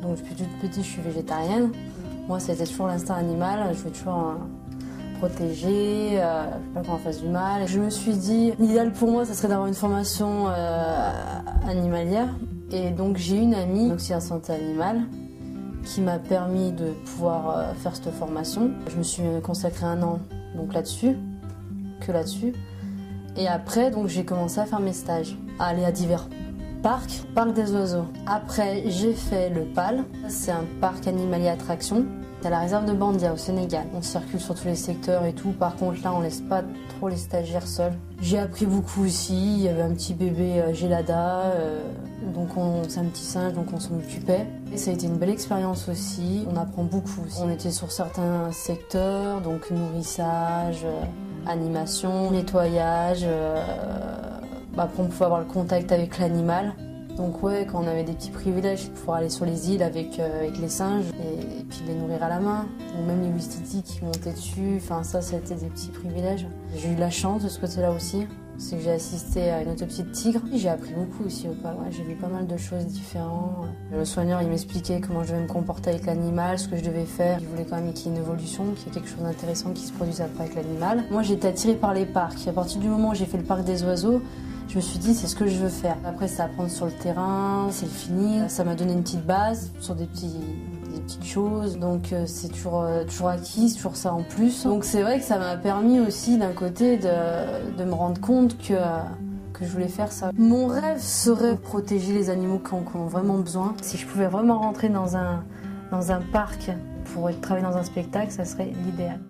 Donc depuis toute petite, je suis végétarienne. Moi, c'était toujours l'instinct animal. Je veux toujours protéger, pas qu'on fasse du mal. Je me suis dit, l'idéal pour moi, ça serait d'avoir une formation animalière. Et donc j'ai une amie, aussi en santé animale, qui m'a permis de pouvoir faire cette formation. Je me suis consacrée 1 an donc là-dessus, que là-dessus. Et après, donc j'ai commencé à faire mes stages, à aller à divers parc des oiseaux. Après, j'ai fait le PAL, c'est un parc animalier attraction. C'est à la réserve de Bandia au Sénégal. On circule sur tous les secteurs et tout. Par contre, là, on laisse pas trop les stagiaires seuls. J'ai appris beaucoup aussi. Il y avait un petit bébé Gélada, donc c'est un petit singe, donc on s'en occupait. Et ça a été une belle expérience aussi. On apprend beaucoup aussi. On était sur certains secteurs, donc nourrissage, animation, nettoyage. Après, on pouvait avoir le contact avec l'animal. Donc ouais, quand on avait des petits privilèges, de pouvoir aller sur les îles avec les singes et puis les nourrir à la main, ou même les ouistiti qui montaient dessus, enfin ça c'était des petits privilèges. J'ai eu la chance de ce côté-là aussi, c'est que j'ai assisté à une autopsie de tigre. J'ai appris beaucoup aussi au PAL, ouais, j'ai vu pas mal de choses différentes. Le soigneur il m'expliquait comment je devais me comporter avec l'animal, ce que je devais faire. Il voulait quand même qu'il y ait une évolution, qu'il y ait quelque chose d'intéressant qui se produise après avec l'animal. Moi j'ai été attirée par les parcs, à partir du moment où j'ai fait le parc des oiseaux, je me suis dit, c'est ce que je veux faire. Après, c'est apprendre sur le terrain, c'est le feeling. Ça m'a donné une petite base sur des petites choses. Donc, c'est toujours acquis, c'est toujours ça en plus. Donc, c'est vrai que ça m'a permis aussi, d'un côté, de me rendre compte que je voulais faire ça. Mon rêve serait protéger les animaux qui en ont vraiment besoin. Si je pouvais vraiment rentrer dans un parc pour travailler dans un spectacle, ça serait l'idéal.